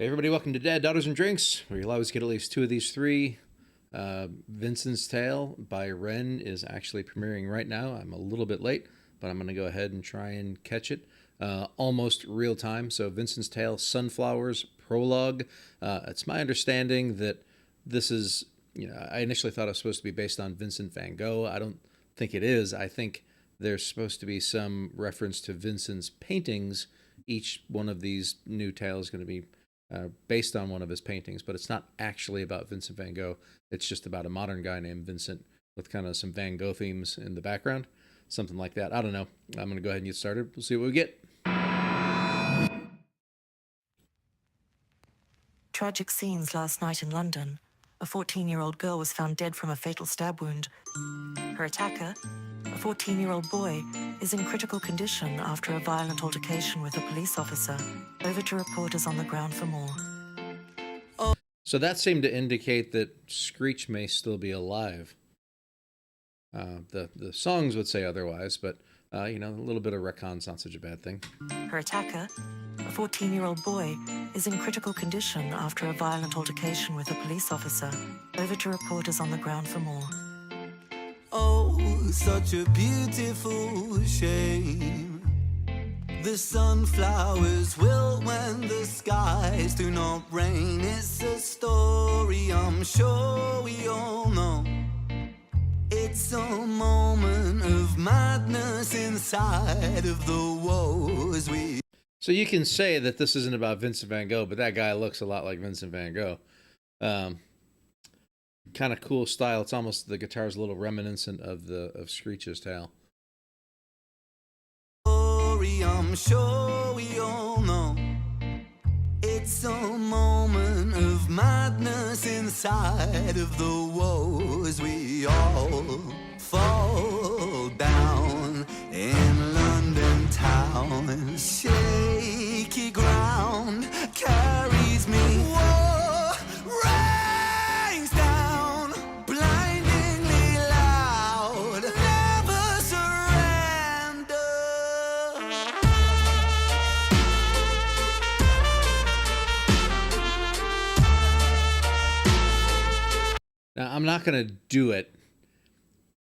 Hey everybody, welcome to Dad, Daughters, and Drinks, where you'll always get at least two of these three. Vincent's Tale by Ren is actually premiering right now. I'm a little bit late, but I'm going to go ahead and try and catch it almost real time. So Vincent's Tale, Sunflowers, Prologue. It's my understanding that this is, I initially thought it was supposed to be based on Vincent van Gogh. I don't think it is. I think there's supposed to be some reference to Vincent's paintings. Each one of these new tales is going to be based on one of his paintings, but it's not actually about Vincent van Gogh. It's just about a modern guy named Vincent with kind of some Van Gogh themes in the background, something like that. I don't know. I'm going to go ahead and get started. We'll see what we get. Tragic scenes last night in London. A 14-year-old girl was found dead from a fatal stab wound. Her attacker, a 14-year-old boy, is in critical condition after a violent altercation with a police officer. Over to reporters on the ground for more. So that seemed to indicate that Screech may still be alive. The songs would say otherwise, but a little bit of retcon's not such a bad thing. Her attacker, a 14-year-old boy, is in critical condition after a violent altercation with a police officer. Over to reporters on the ground for more. Oh, such a beautiful shame. The sunflowers wilt when the skies do not rain. It's a story I'm sure we all know. It's a moment of madness inside of the woes we... So you can say that this isn't about Vincent van Gogh, but that guy looks a lot like Vincent van Gogh. Kind of cool style. It's almost, the guitar's a little reminiscent of Screech's Tale. I'm sure we all know. It's a moment of madness inside of the woes we all fall down in London town. Shaky ground carries me. Whoa, rains down, blindingly loud. Never surrender. Now, I'm not going to do it,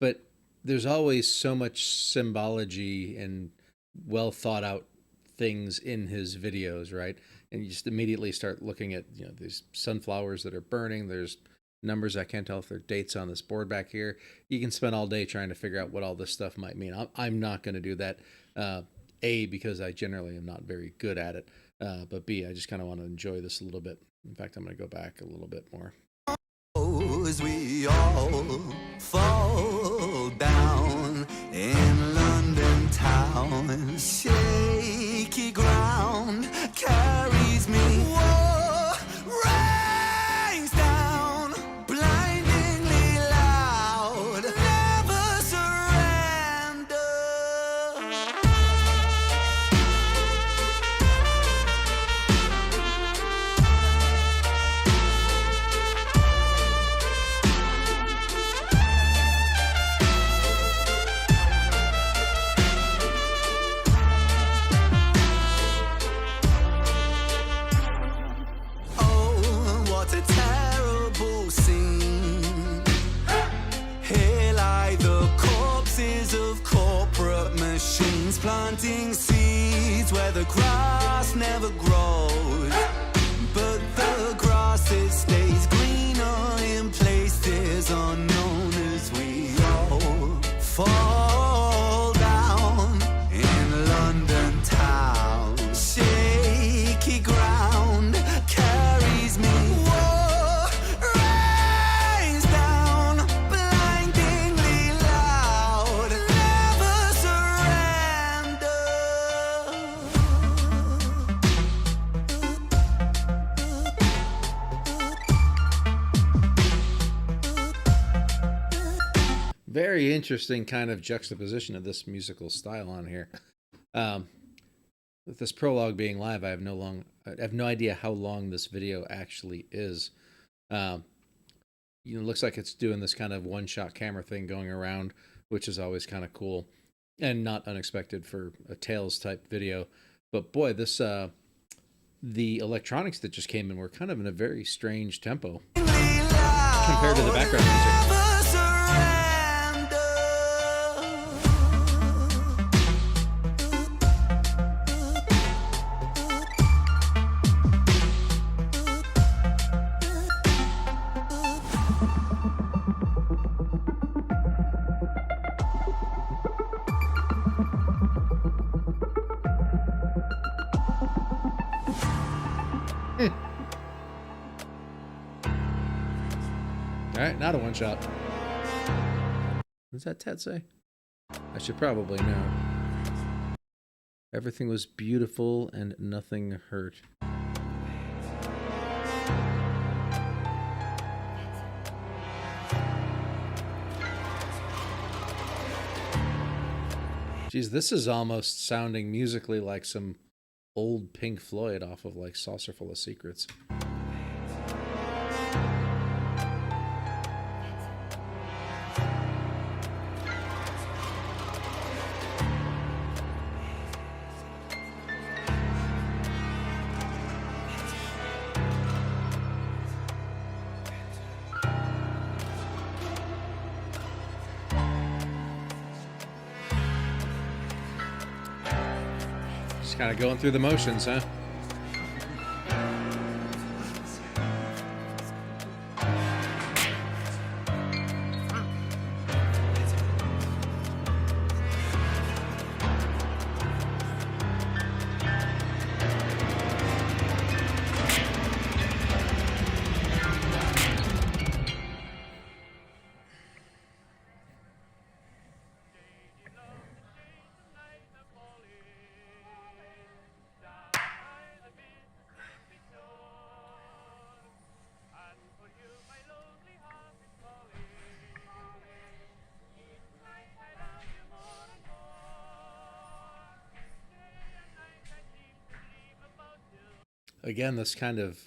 but there's always so much symbology and well thought out things in his videos, right? And you just immediately start looking at, these sunflowers that are burning. There's numbers. I can't tell if they're dates on this board back here. You can spend all day trying to figure out what all this stuff might mean. I'm not going to do that. A, because I generally am not very good at it. But B, I just kind of want to enjoy this a little bit. In fact, I'm going to go back a little bit more. As we all fall down in London town, shaky ground carries me. Whoa, rains down, blindingly loud, never surrender. What a terrible scene. Here lie the corpses of corporate machines, planting seeds where the grass never grows. But the grass, it stays greener in places unknown as we all fall down in London town. Shaky ground carries me. Whoa, rains down, blindingly loud, never surrender. Very interesting kind of juxtaposition of this musical style on here. With this prologue being live, I have no idea how long this video actually is. It looks like it's doing this kind of one-shot camera thing going around, which is always kind of cool and not unexpected for a Tales type video. But boy, this the electronics that just came in were kind of in a very strange tempo compared to the loud, background music. never surrender. All right, not a one shot. What does that Ted say? I should probably know. Everything was beautiful and nothing hurt. Geez, this is almost sounding musically like some old Pink Floyd off of like Saucer Full of Secrets. Just kind of going through the motions, huh? Again, this kind of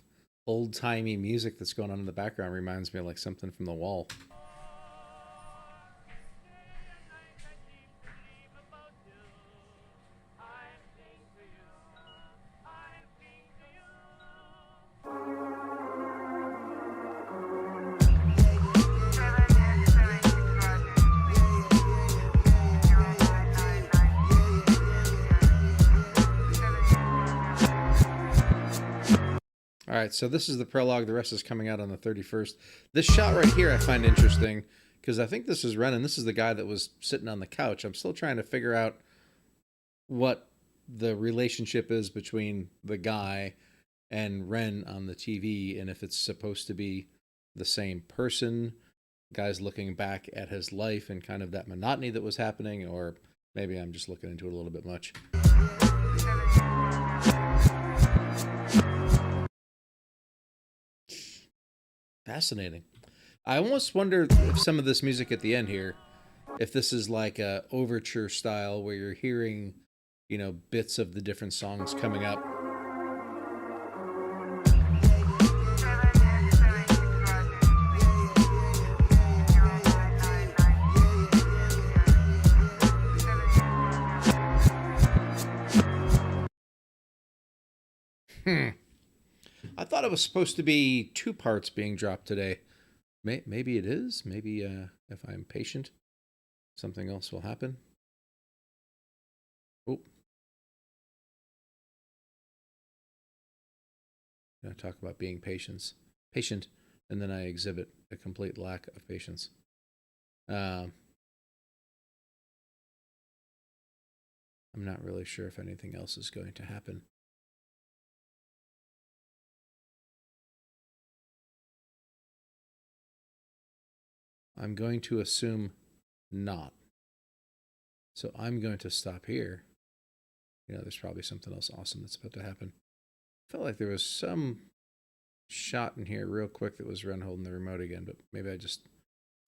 old-timey music that's going on in the background reminds me of like something from The Wall. All right, so this is the prologue. The rest is coming out on the 31st. This shot right here I find interesting because I think this is Ren, and this is the guy that was sitting on the couch. I'm still trying to figure out what the relationship is between the guy and Ren on the TV, and if it's supposed to be the same person. Guy's looking back at his life and kind of that monotony that was happening, or maybe I'm just looking into it a little bit much. Fascinating. I almost wonder if some of this music at the end here, if this is like a overture style where you're hearing, you know, bits of the different songs coming up. I thought it was supposed to be 2 parts being dropped today. Maybe it is. Maybe if I'm patient, something else will happen. Oh. I talk about being patient, and then I exhibit a complete lack of patience. I'm not really sure if anything else is going to happen. I'm going to assume not. So I'm going to stop here. You know, there's probably something else awesome that's about to happen. I felt like there was some shot in here real quick that was Ren holding the remote again, but maybe I just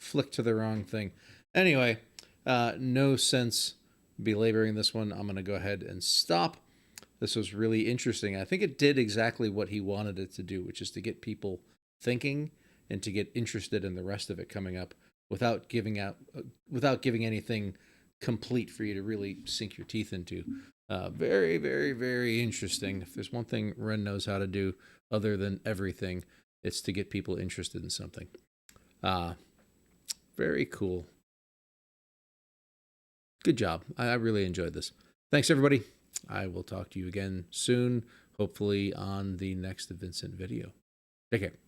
flicked to the wrong thing. Anyway, no sense belaboring this one. I'm going to go ahead and stop. This was really interesting. I think it did exactly what he wanted it to do, which is to get people thinking and to get interested in the rest of it coming up without giving anything complete for you to really sink your teeth into. Very, very, very interesting. If there's one thing Ren knows how to do other than everything, it's to get people interested in something. Very cool. Good job. I really enjoyed this. Thanks, everybody. I will talk to you again soon, hopefully on the next Vincent video. Take care.